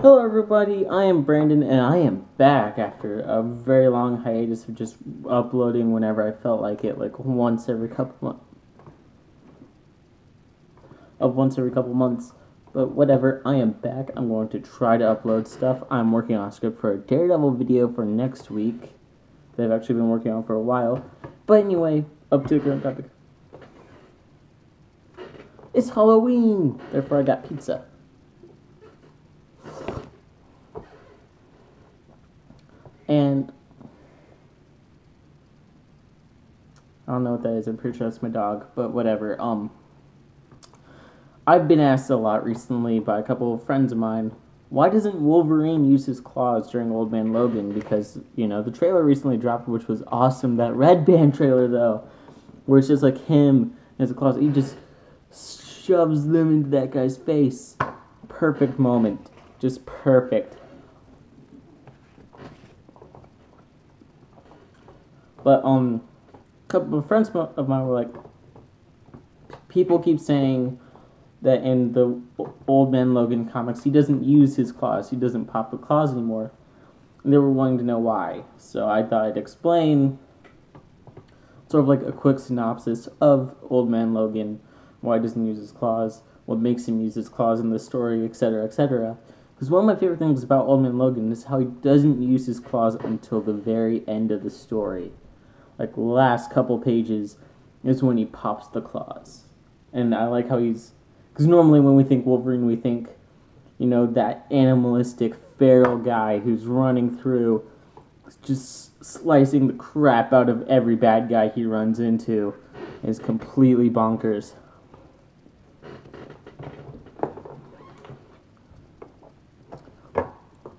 Hello everybody, I am Brandon and I am back after a very long hiatus of just uploading whenever I felt like it, like once every couple months. But whatever, I am back. I'm going to try to upload stuff. I'm working on a script for a Daredevil video for next week that I've actually been working on for a while. But anyway, up to the current topic. It's Halloween, therefore I got pizza. And I don't know what that is. I'm pretty sure that's my dog, but whatever. I've been asked a lot recently by a couple of friends of mine, why doesn't Wolverine use his claws during Old Man Logan? Because, the trailer recently dropped, which was awesome. That Red Band trailer, though, where it's just like him and his claws. He just shoves them into that guy's face. Perfect moment. Just perfect. But, a couple of friends of mine were like, people keep saying that in the Old Man Logan comics, he doesn't use his claws. He doesn't pop the claws anymore. And they were wanting to know why. So I thought I'd explain sort of like a quick synopsis of Old Man Logan, why he doesn't use his claws, what makes him use his claws in the story, etc., etc. Because one of my favorite things about Old Man Logan is how he doesn't use his claws until the very end of the story. Like, last couple pages is when he pops the claws. And I like how he's... Because normally when we think Wolverine, we think, that animalistic, feral guy who's running through, just slicing the crap out of every bad guy he runs into. Is completely bonkers.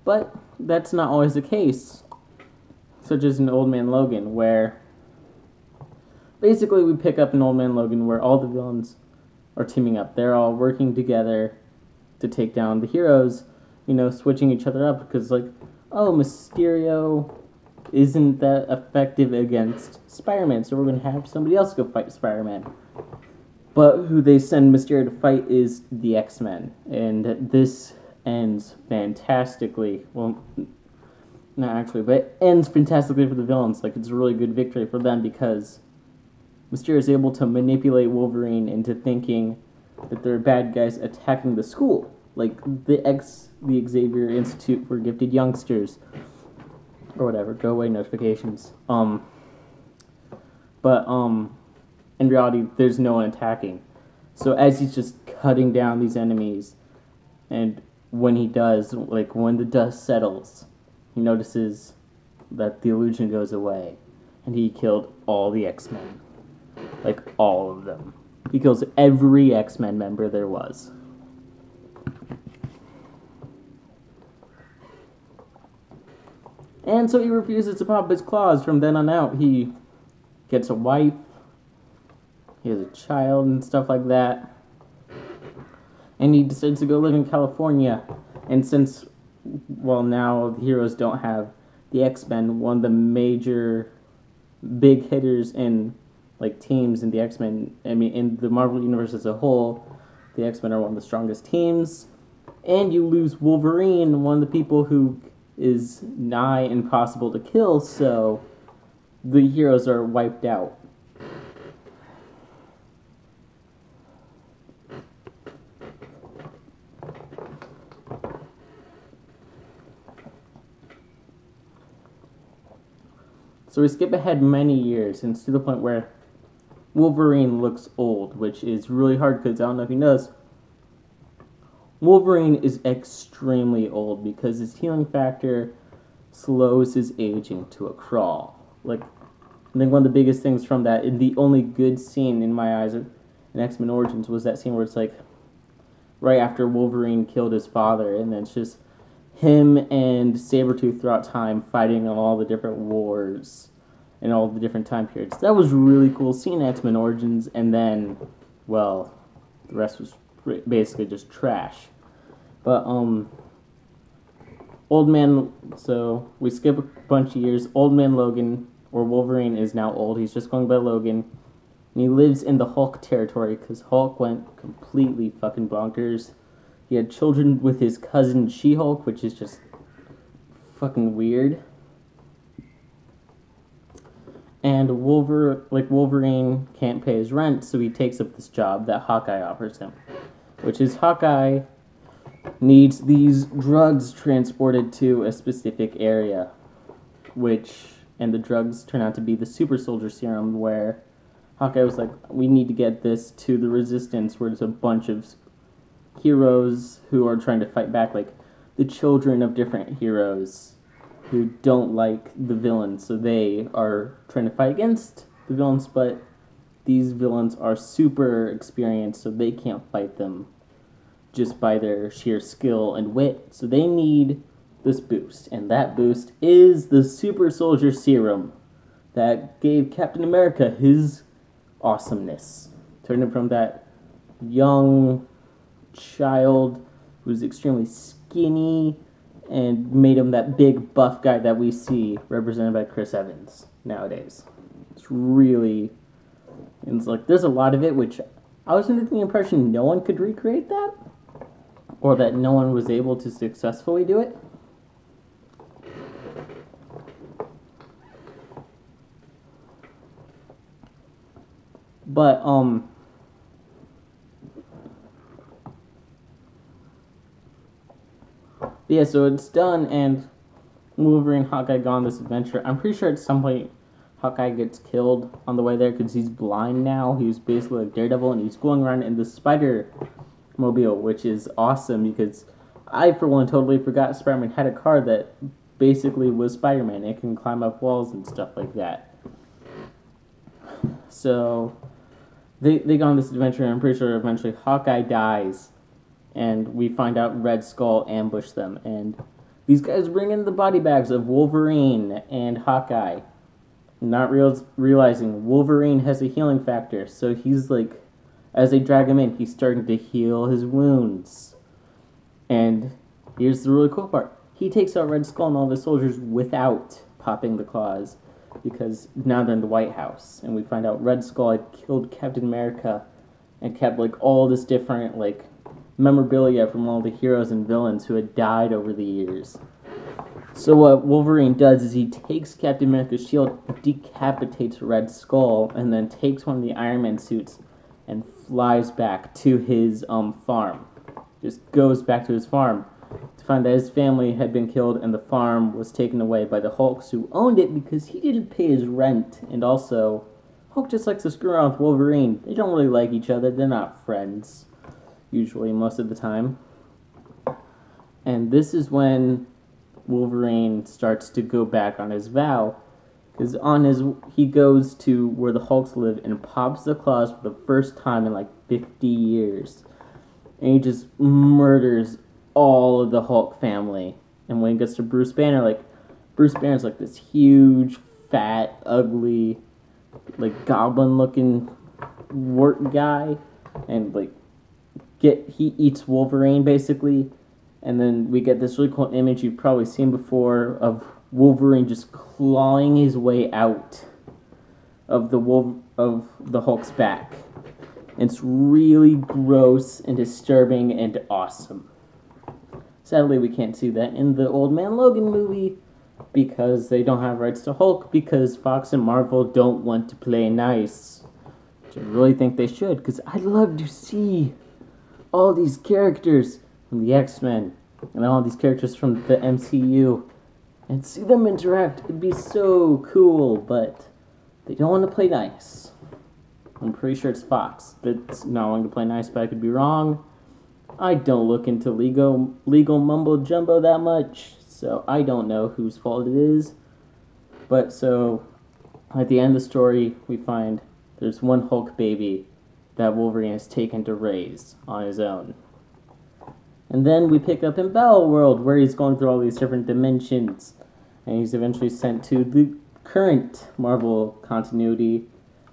But that's not always the case. Such as in Old Man Logan, where... Basically, we pick up in Old Man Logan where all the villains are teaming up. They're all working together to take down the heroes, switching each other up because, Mysterio isn't that effective against Spider-Man, so we're going to have somebody else go fight Spider-Man. But who they send Mysterio to fight is the X-Men, and this ends fantastically. Well, not actually, but it ends fantastically for the villains. Like, it's a really good victory for them because Mysterio is able to manipulate Wolverine into thinking that there are bad guys attacking the school, like the Xavier Institute for Gifted Youngsters, or whatever. Go away notifications. But in reality, there's no one attacking. So as he's just cutting down these enemies, and when he does, like when the dust settles, he notices that the illusion goes away, and he killed all the X-Men. Like, all of them. He kills every X-Men member there was. And so he refuses to pop his claws. From then on out, he gets a wife. He has a child and stuff like that. And he decides to go live in California. And since, now the heroes don't have the X-Men, one of the major big hitters in teams in the X-Men, in the Marvel Universe as a whole, the X-Men are one of the strongest teams. And you lose Wolverine, one of the people who is nigh impossible to kill, so the heroes are wiped out. So we skip ahead many years, and it's to the point where Wolverine looks old, which is really hard because I don't know if he knows. Wolverine is extremely old because his healing factor slows his aging to a crawl. I think one of the biggest things from that, and the only good scene in my eyes in X-Men Origins, was that scene where it's right after Wolverine killed his father, and then it's just him and Sabretooth throughout time fighting on all the different wars in all the different time periods. That was really cool seeing X-Men Origins, and then, the rest was basically just trash. But, so we skip a bunch of years. Old Man Logan, or Wolverine, is now old. He's just going by Logan. And he lives in the Hulk territory because Hulk went completely fucking bonkers. He had children with his cousin She-Hulk, which is just fucking weird. And Wolverine can't pay his rent, so he takes up this job that Hawkeye offers him, which is Hawkeye needs these drugs transported to a specific area, and the drugs turn out to be the super soldier serum, where Hawkeye was like, we need to get this to the Resistance, where there's a bunch of heroes who are trying to fight back, like the children of different heroes who don't like the villains, so they are trying to fight against the villains, but these villains are super experienced, so they can't fight them just by their sheer skill and wit, so they need this boost, and that boost is the super soldier serum that gave Captain America his awesomeness. Turned him from that young child who's extremely skinny and made him that big buff guy that we see represented by Chris Evans nowadays. It's like there's a lot of it which I was under the impression no one could recreate that, or that no one was able to successfully do it. But yeah, so it's done, and Wolverine and Hawkeye go on this adventure. I'm pretty sure at some point Hawkeye gets killed on the way there because he's blind now. He's basically like Daredevil, and he's going around in the Spider-Mobile, which is awesome because I, for one, totally forgot Spider-Man had a car that basically was Spider-Man. It can climb up walls and stuff like that. So they go on this adventure, and I'm pretty sure eventually Hawkeye dies, and we find out Red Skull ambushed them, and these guys bring in the body bags of Wolverine and Hawkeye, not realizing Wolverine has a healing factor, so he's like, as they drag him in, he's starting to heal his wounds. And here's the really cool part. He takes out Red Skull and all of his soldiers without popping the claws, because now they're in the White House, and we find out Red Skull had killed Captain America and kept like all this different like memorabilia from all the heroes and villains who had died over the years. So what Wolverine does is he takes Captain America's shield, decapitates Red Skull, and then takes one of the Iron Man suits and flies back to his farm. Just goes back to his farm to find that his family had been killed and the farm was taken away by the Hulks, who owned it because he didn't pay his rent. And also, Hulk just likes to screw around with Wolverine. They don't really like each other. They're not friends, usually, most of the time. And this is when Wolverine starts to go back on his vow, because he goes to where the Hulks live and pops the claws for the first time in like 50 years. And he just murders all of the Hulk family. And when he gets to Bruce Banner's like this huge, fat, ugly, like goblin-looking wart guy, and like he eats Wolverine basically. And then we get this really cool image you've probably seen before of Wolverine just clawing his way out of the Hulk's back. It's really gross and disturbing and awesome. Sadly, we can't see that in the Old Man Logan movie because they don't have rights to Hulk, because Fox and Marvel don't want to play nice. Which I really think they should, because I'd love to see all these characters from the X-Men and all these characters from the MCU and see them interact. It'd be so cool, but they don't want to play nice. I'm pretty sure it's Fox that's not wanting to play nice, but I could be wrong. I don't look into legal mumbo jumbo that much, so I don't know whose fault it is. But so, at the end of the story, we find there's one Hulk baby that Wolverine has taken to raise on his own. And then we pick up in Battle World, where he's going through all these different dimensions, and he's eventually sent to the current Marvel continuity,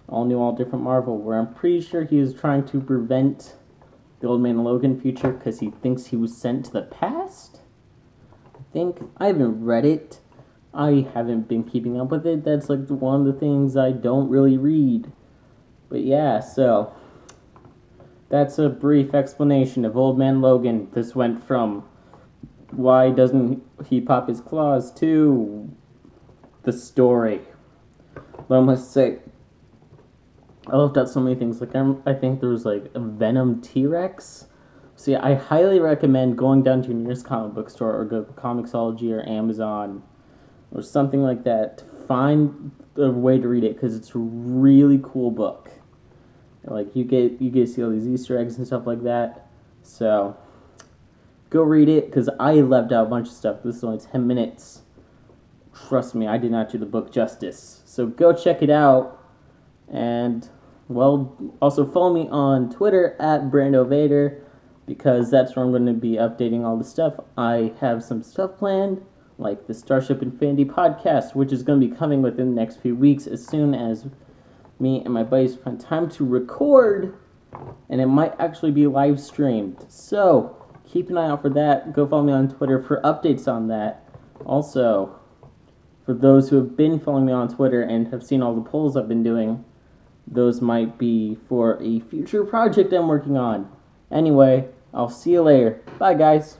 all new, all different Marvel, where I'm pretty sure he is trying to prevent the Old Man Logan future because he thinks he was sent to the past? I haven't read it. I haven't been keeping up with it. That's like one of the things I don't really read. But yeah, so that's a brief explanation of Old Man Logan. This went from why doesn't he pop his claws to the story. But I must say, I left out so many things. Like I think there was like a Venom T-Rex. See, I highly recommend going down to your nearest comic book store or go to Comixology or Amazon or something like that to find a way to read it because it's a really cool book. Like you get to see all these Easter eggs and stuff like that. So go read it because I left out a bunch of stuff. This is only 10 minutes. Trust me, I did not do the book justice. So go check it out. And, well, also follow me on Twitter at Brando Vader because that's where I'm going to be updating all the stuff. I have some stuff planned, like the Starship Infinity podcast, which is going to be coming within the next few weeks as soon as me and my buddies find time to record, and it might actually be live streamed. So keep an eye out for that. Go follow me on Twitter for updates on that. Also, for those who have been following me on Twitter and have seen all the polls I've been doing, those might be for a future project I'm working on. Anyway, I'll see you later. Bye, guys.